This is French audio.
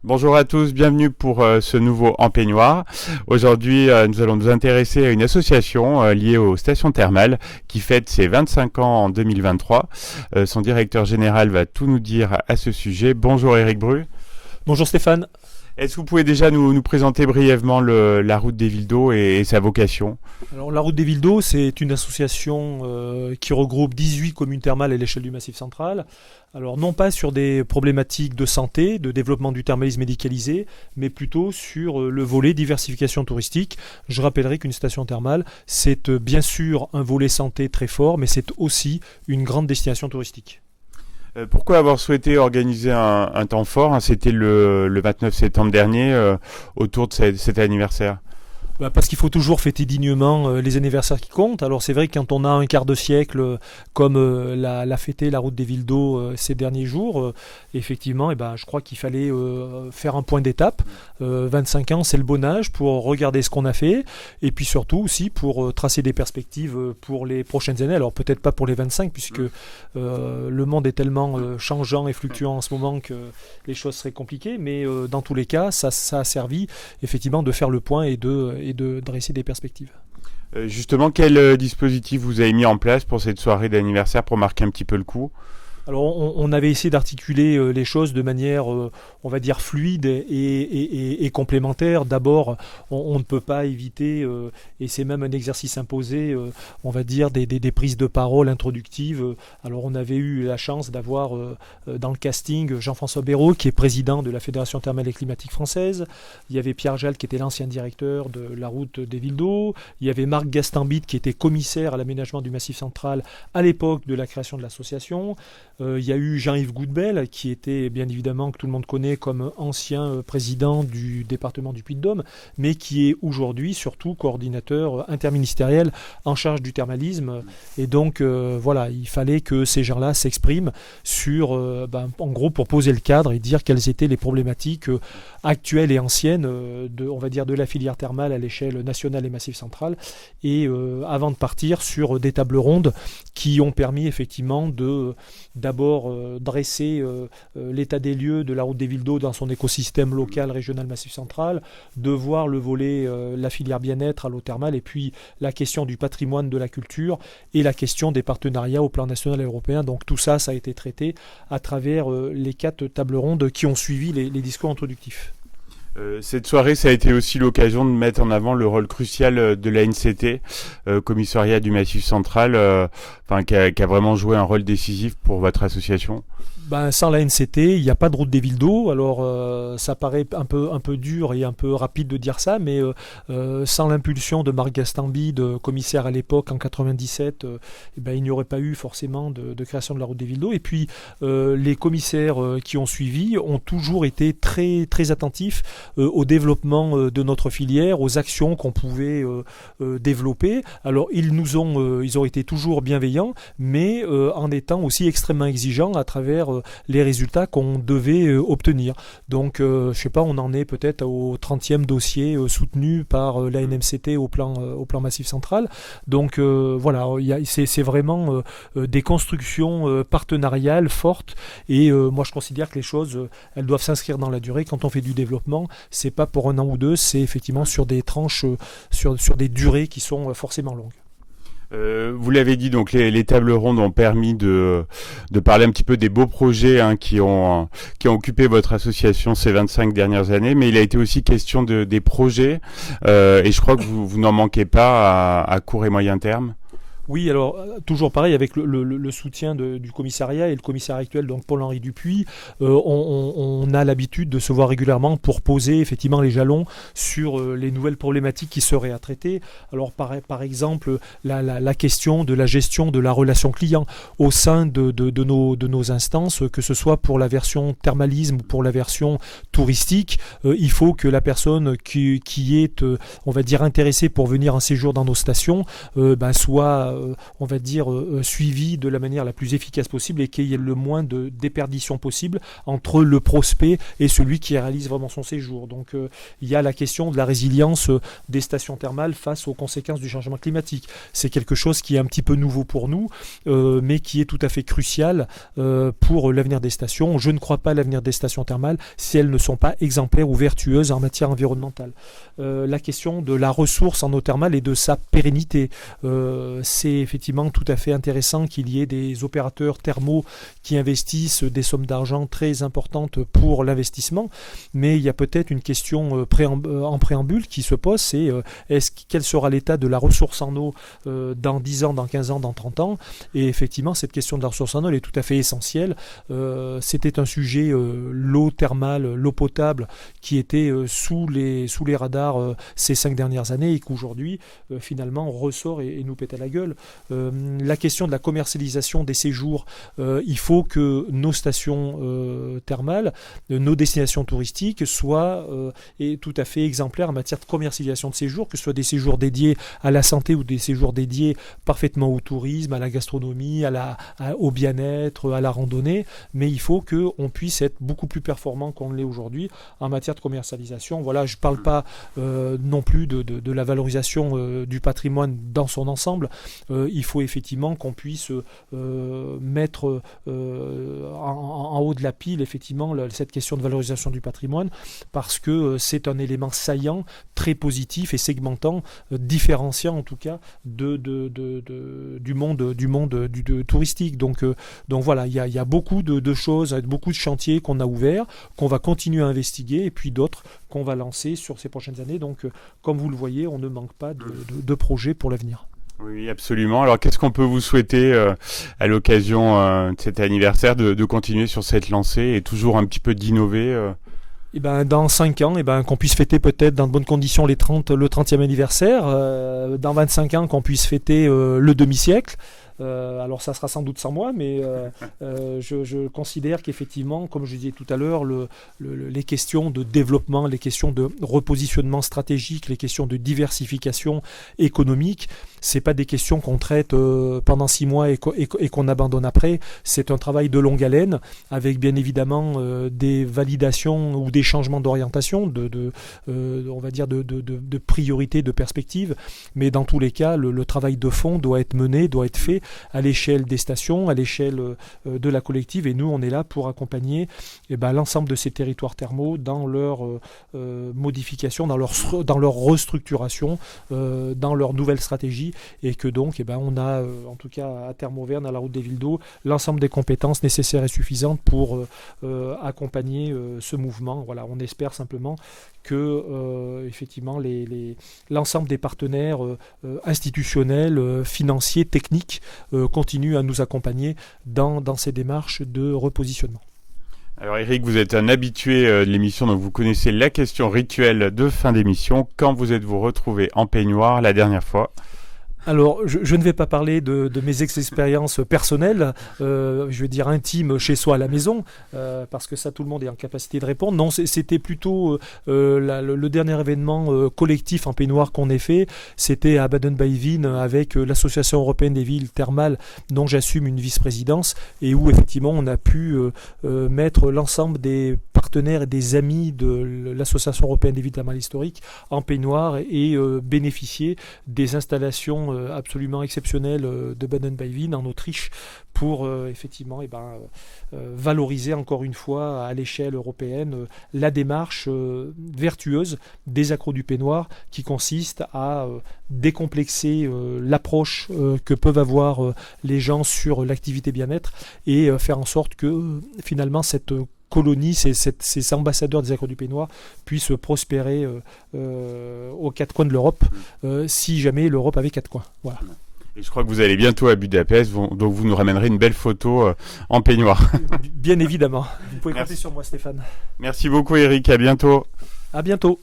Bonjour à tous, bienvenue pour ce nouveau En Peignoir. Aujourd'hui, nous allons nous intéresser à une association liée aux stations thermales qui fête ses 25 ans en 2023. Son directeur général va tout nous dire à ce sujet. Bonjour Éric Bru. Bonjour Stéphane. Est-ce que vous pouvez déjà nous présenter brièvement la route des Villes d'Eau et sa vocation ? Alors, la route des Villes d'Eau, c'est une association qui regroupe 18 communes thermales à l'échelle du Massif central. Alors, non pas sur des problématiques de santé, de développement du thermalisme médicalisé, mais plutôt sur le volet diversification touristique. Je rappellerai qu'une station thermale, c'est bien sûr un volet santé très fort, mais c'est aussi une grande destination touristique. Pourquoi avoir souhaité organiser un temps fort ? C'était le 29 septembre dernier, autour de cet anniversaire. Parce qu'il faut toujours fêter dignement les anniversaires qui comptent. Alors c'est vrai que quand on a un quart de siècle comme l'a fêté la route des Villes d'Eau ces derniers jours, effectivement, je crois qu'il fallait faire un point d'étape. 25 ans, c'est le bon âge pour regarder ce qu'on a fait et puis surtout aussi pour tracer des perspectives pour les prochaines années. Alors peut-être pas pour les 25 puisque le monde est tellement changeant et fluctuant en ce moment que les choses seraient compliquées, mais dans tous les cas, ça a servi effectivement de faire le point et de dresser des perspectives. Justement, quel dispositif vous avez mis en place pour cette soirée d'anniversaire pour marquer un petit peu le coup ? Alors on avait essayé d'articuler les choses de manière, on va dire, fluide et complémentaire. D'abord, on ne peut pas éviter, et c'est même un exercice imposé, on va dire, des prises de parole introductives. Alors on avait eu la chance d'avoir dans le casting Jean-François Béraud, qui est président de la Fédération thermale et climatique française. Il y avait Pierre Jal, qui était l'ancien directeur de la route des Villes d'Eau. Il y avait Marc Gastambide, qui était commissaire à l'aménagement du Massif central à l'époque de la création de l'association. Il y a eu Jean-Yves Goudbel, qui était bien évidemment, que tout le monde connaît comme ancien président du département du Puy-de-Dôme, mais qui est aujourd'hui surtout coordinateur interministériel en charge du thermalisme. Et donc voilà, il fallait que ces gens-là s'expriment sur, en gros, pour poser le cadre et dire quelles étaient les problématiques actuelles et anciennes on va dire, de la filière thermale à l'échelle nationale et massif central. Et avant de partir sur des tables rondes qui ont permis effectivement d'abord dresser l'état des lieux de la route des Villes d'Eau dans son écosystème local, régional, massif central, de voir le volet, la filière bien-être à l'eau thermale, et puis la question du patrimoine de la culture et la question des partenariats au plan national et européen. Donc tout ça, ça a été traité à travers les 4 tables rondes qui ont suivi les discours introductifs. Cette soirée, ça a été aussi l'occasion de mettre en avant le rôle crucial de l'ANCT, commissariat du Massif central, qui a vraiment joué un rôle décisif pour votre association. Sans la NCT, il n'y a pas de route des Villes d'Eau. Alors ça paraît un peu dur et un peu rapide de dire ça, mais sans l'impulsion de Marc Gastambide, commissaire à l'époque en 97, il n'y aurait pas eu forcément de création de la route des Villes d'Eau. Et puis les commissaires qui ont suivi ont toujours été très, très attentifs au développement de notre filière, aux actions qu'on pouvait développer. Alors ils ont été toujours bienveillants, mais en étant aussi extrêmement exigeants à travers les résultats qu'on devait obtenir. Donc, je sais pas, on en est peut-être au 30e dossier soutenu par la NMCT au plan massif central. Donc, voilà, c'est vraiment des constructions partenariales fortes. Et moi, je considère que les choses, elles doivent s'inscrire dans la durée. Quand on fait du développement, c'est pas pour un an ou deux, c'est effectivement sur des tranches, sur des durées qui sont forcément longues. Vous l'avez dit, donc les tables rondes ont permis de parler un petit peu des beaux projets qui ont occupé votre association ces 25 dernières années, mais il a été aussi question des projets, et je crois que vous n'en manquez pas à court et moyen terme. Oui, alors toujours pareil avec le soutien du commissariat et le commissaire actuel, donc Paul-Henri Dupuis, on a l'habitude de se voir régulièrement pour poser effectivement les jalons sur les nouvelles problématiques qui seraient à traiter. Alors par exemple la question de la gestion de la relation client au sein de nos instances, que ce soit pour la version thermalisme ou pour la version touristique, il faut que la personne qui est, on va dire, intéressée pour venir un séjour dans nos stations soit on va dire, suivi de la manière la plus efficace possible et qu'il y ait le moins de déperdition possible entre le prospect et celui qui réalise vraiment son séjour. Donc il y a la question de la résilience des stations thermales face aux conséquences du changement climatique. C'est quelque chose qui est un petit peu nouveau pour nous, mais qui est tout à fait crucial pour l'avenir des stations. Je ne crois pas à l'avenir des stations thermales si elles ne sont pas exemplaires ou vertueuses en matière environnementale. La question de la ressource en eau thermale et de sa pérennité. C'est effectivement tout à fait intéressant qu'il y ait des opérateurs thermaux qui investissent des sommes d'argent très importantes pour l'investissement, mais il y a peut-être une question en préambule qui se pose, c'est quel sera l'état de la ressource en eau dans 10 ans, dans 15 ans, dans 30 ans. Et effectivement, cette question de la ressource en eau elle est tout à fait essentielle. C'était un sujet, l'eau thermale, l'eau potable, qui était sous les radars ces 5 dernières années et qu'aujourd'hui, finalement, ressort et nous pète à la gueule. La question de la commercialisation des séjours, il faut que nos stations thermales, nos destinations touristiques soient tout à fait exemplaires en matière de commercialisation de séjours, que ce soit des séjours dédiés à la santé ou des séjours dédiés parfaitement au tourisme, à la gastronomie, au bien-être, à la randonnée, mais il faut qu'on puisse être beaucoup plus performant qu'on l'est aujourd'hui en matière de commercialisation. Voilà, je ne parle pas non plus de la valorisation du patrimoine dans son ensemble. Il faut effectivement qu'on puisse mettre en haut de la pile effectivement cette question de valorisation du patrimoine, parce que c'est un élément saillant, très positif et segmentant, différenciant en tout cas du monde touristique. Donc voilà, il y a beaucoup de choses, beaucoup de chantiers qu'on a ouverts, qu'on va continuer à investiguer, et puis d'autres qu'on va lancer sur ces prochaines années. Donc comme vous le voyez, on ne manque pas de projets pour l'avenir. Oui, absolument. Alors, qu'est-ce qu'on peut vous souhaiter à l'occasion de cet anniversaire, de continuer sur cette lancée et toujours un petit peu d'innover Et dans 5 ans, qu'on puisse fêter peut-être dans de bonnes conditions le 30e anniversaire. Dans 25 ans, qu'on puisse fêter le demi-siècle. Alors ça sera sans doute sans moi, mais je considère qu'effectivement, comme je disais tout à l'heure, les questions de développement, les questions de repositionnement stratégique, les questions de diversification économique, c'est pas des questions qu'on traite pendant 6 mois et qu'on abandonne après. C'est un travail de longue haleine, avec bien évidemment des validations ou des changements d'orientation, on va dire de priorité, de perspective, mais dans tous les cas, le travail de fond doit être mené, doit être fait à l'échelle des stations, à l'échelle de la collective, et nous on est là pour accompagner l'ensemble de ces territoires thermaux dans leur modification, dans leur restructuration, dans leur nouvelle stratégie, et que donc on a en tout cas à Thermoverne, à la route des villes d'eau, l'ensemble des compétences nécessaires et suffisantes pour accompagner ce mouvement. Voilà, on espère simplement que effectivement l'ensemble des partenaires institutionnels, financiers, techniques continuent à nous accompagner dans ces démarches de repositionnement. Alors Eric, vous êtes un habitué de l'émission, donc vous connaissez la question rituelle de fin d'émission. Quand vous êtes-vous retrouvé en peignoir la dernière fois ? Alors, je ne vais pas parler de mes expériences personnelles, je vais dire intimes chez soi à la maison, parce que ça, tout le monde est en capacité de répondre. Non, c'était plutôt le dernier événement collectif en peignoir qu'on ait fait. C'était à Baden-Baden avec l'Association européenne des villes thermales, dont j'assume une vice-présidence, et où effectivement on a pu mettre l'ensemble des partenaires et des amis de l'Association européenne des villes thermales historiques en peignoir et bénéficier des installations absolument exceptionnel de Baden-Baden en Autriche pour effectivement valoriser encore une fois à l'échelle européenne la démarche vertueuse des accros du peignoir, qui consiste à décomplexer l'approche que peuvent avoir les gens sur l'activité bien-être et faire en sorte que finalement cette colonie, ces ambassadeurs des accros du peignoir puissent prospérer aux 4 coins de l'Europe, si jamais l'Europe avait 4 coins. Voilà. Et je crois que vous allez bientôt à Budapest, donc vous nous ramènerez une belle photo en peignoir. Bien évidemment. Vous pouvez compter sur moi, Stéphane. Merci beaucoup Eric, à bientôt. À bientôt.